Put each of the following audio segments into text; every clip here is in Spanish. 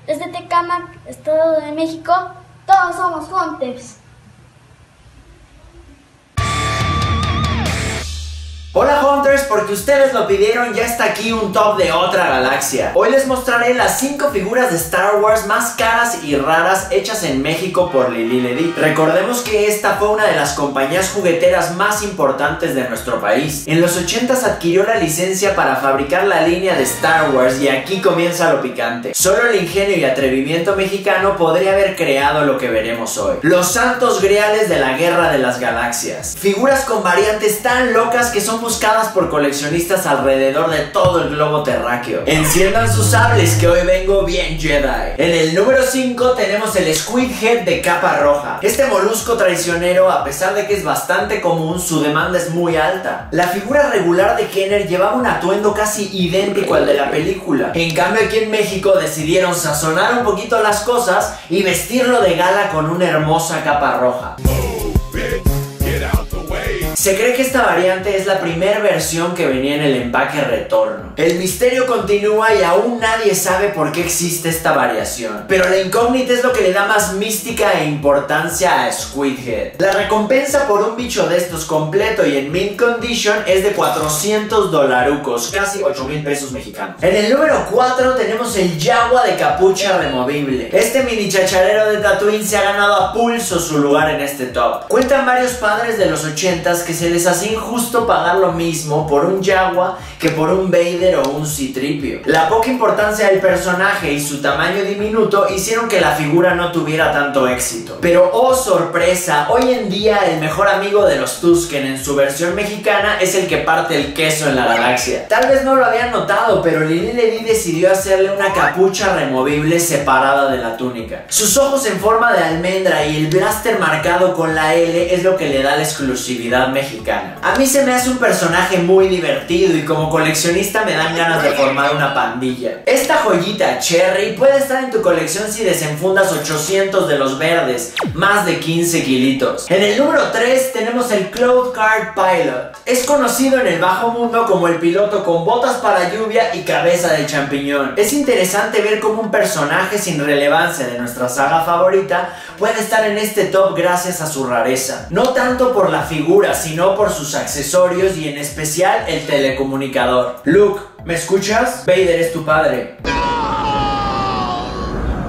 Desde Tecámac, Estado de México, todos somos Hunters. Hola Hunters, porque ustedes lo pidieron, ya está aquí un top de otra galaxia. Hoy les mostraré las 5 figuras de Star Wars más caras y raras hechas en México por Lili Ledi. Recordemos que esta fue una de las compañías jugueteras más importantes de nuestro país. En los 80s adquirió la licencia para fabricar la línea de Star Wars y aquí comienza lo picante. Solo el ingenio y atrevimiento mexicano podría haber creado lo que veremos hoy. Los santos griales de la guerra de las galaxias. Figuras con variantes tan locas que son buscadas por coleccionistas alrededor de todo el globo terráqueo. Enciendan sus sables que hoy vengo bien Jedi. En el número 5 tenemos el Squid Head de capa roja. Este molusco traicionero, a pesar de que es bastante común, su demanda es muy alta. La figura regular de Kenner llevaba un atuendo casi idéntico al de la película. En cambio aquí en México decidieron sazonar un poquito las cosas y vestirlo de gala con una hermosa capa roja. Se cree que esta variante es la primera versión que venía en el empaque retorno. El misterio continúa y aún nadie sabe por qué existe esta variación, pero la incógnita es lo que le da más mística e importancia a Squidhead. La recompensa por un bicho de estos completo y en mint condition es de $400, casi 8,000 pesos mexicanos. En el número 4 tenemos el Jawa de capucha removible. Este mini chacharero de Tatooine se ha ganado a pulso su lugar en este top. Cuentan varios padres de los 80s que se les hacía injusto pagar lo mismo por un Jawa que por un Vader o un C-3PO. La poca importancia del personaje y su tamaño diminuto hicieron que la figura no tuviera tanto éxito. Pero oh sorpresa, hoy en día el mejor amigo de los Tusken en su versión mexicana es el que parte el queso en la galaxia. Tal vez no lo habían notado, pero Lili Ledi decidió hacerle una capucha removible separada de la túnica. Sus ojos en forma de almendra y el blaster marcado con la L es lo que le da la exclusividad mexicana. A mí se me hace un personaje muy divertido y como coleccionista me dan ganas de formar una pandilla. Esta joyita Cherry puede estar en tu colección si desenfundas 800 de los verdes, más de 15 kilitos. En el número 3 tenemos el Cloud Card Pilot. Es conocido en el bajo mundo como el piloto con botas para lluvia y cabeza de champiñón. Es interesante ver cómo un personaje sin relevancia de nuestra saga favorita puede estar en este top gracias a su rareza. No tanto por la figura, sino por sus accesorios y en especial el telecomunicador. Luke, ¿me escuchas? Vader es tu padre.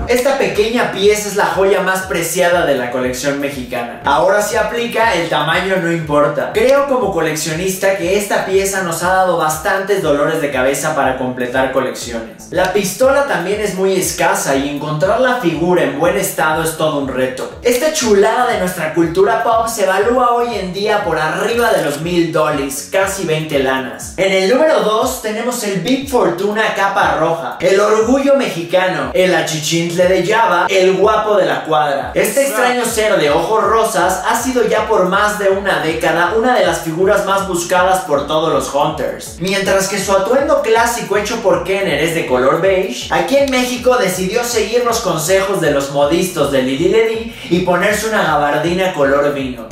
Esta pequeña pieza es la joya más preciada de la colección mexicana. Ahora sí aplica, el tamaño no importa. Creo como coleccionista que esta pieza nos ha dado bastantes dolores de cabeza para completar colecciones. La pistola también es muy escasa y encontrar la figura en buen estado es todo un reto. Esta chulada de nuestra cultura pop se evalúa hoy en día por arriba de los $1000, casi 20 lanas. En el número 2 tenemos el Big Fortuna capa roja, el orgullo mexicano, el achichín de Java, el guapo de la cuadra. Este extraño ser de ojos rosas ha sido ya por más de una década una de las figuras más buscadas por todos los Hunters. Mientras que su atuendo clásico hecho por Kenner es de color beige, aquí en México decidió seguir los consejos de los modistos de Lili Ledi y ponerse una gabardina color vino.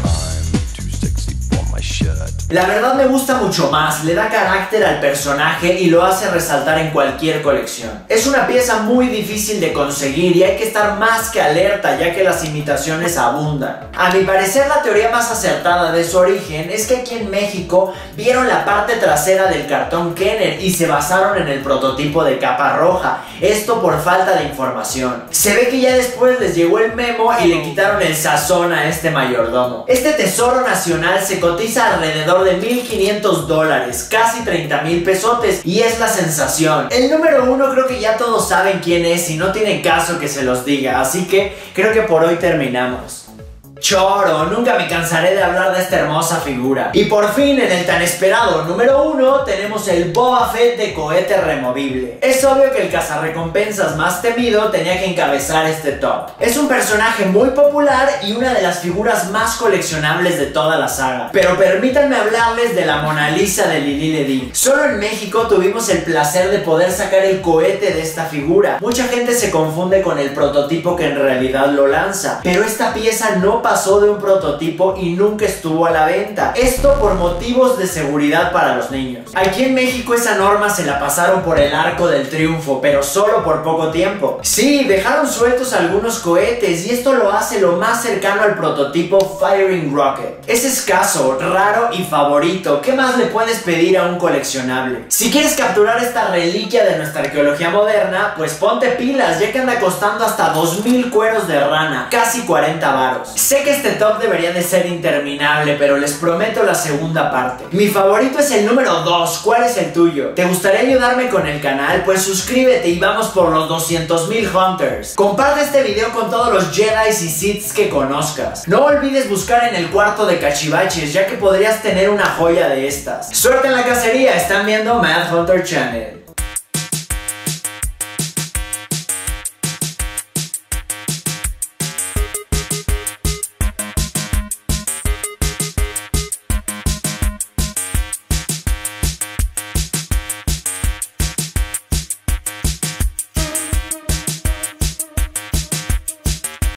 La verdad me gusta mucho más, le da carácter al personaje y lo hace resaltar en cualquier colección. Es una pieza muy difícil de conseguir y hay que estar más que alerta ya que las imitaciones abundan. A mi parecer la teoría más acertada de su origen es que aquí en México vieron la parte trasera del cartón Kenner y se basaron en el prototipo de capa roja, esto por falta de información. Se ve que ya después les llegó el memo y le quitaron el sazón a este mayordomo. Este tesoro nacional se cotiza alrededor de $1500, casi 30,000 pesotes y es la sensación. El número 1 creo que ya todos saben quién es y no tiene caso que se los diga, así que creo que por hoy terminamos. Choro, nunca me cansaré de hablar de esta hermosa figura. Y por fin en el tan esperado número 1 tenemos el Boba Fett de cohete removible. Es obvio que el cazarrecompensas más temido tenía que encabezar este top. Es un personaje muy popular y una de las figuras más coleccionables de toda la saga. Pero permítanme hablarles de la Mona Lisa de Lili Ledi. Solo en México tuvimos el placer de poder sacar el cohete de esta figura. Mucha gente se confunde con el prototipo que en realidad lo lanza, pero esta pieza no pasó pasó de un prototipo y nunca estuvo a la venta. Esto por motivos de seguridad para los niños. Aquí en México esa norma se la pasaron por el arco del triunfo, pero solo por poco tiempo. Sí, dejaron sueltos algunos cohetes y esto lo hace lo más cercano al prototipo Firing Rocket. Es escaso, raro y favorito. ¿Qué más le puedes pedir a un coleccionable? Si quieres capturar esta reliquia de nuestra arqueología moderna, pues ponte pilas, ya que anda costando hasta 2000 cueros de rana, casi 40 varos. Sé que este top debería de ser interminable, pero les prometo la segunda parte. Mi favorito es el número 2. ¿Cuál es el tuyo? ¿Te gustaría ayudarme con el canal? Pues suscríbete y vamos por los 200,000 Hunters. Comparte este video con todos los Jedi y Siths que conozcas. No olvides buscar en el cuarto de cachivaches, ya que podrías tener una joya de estas. Suerte en la cacería, están viendo Mad Hunter Channel.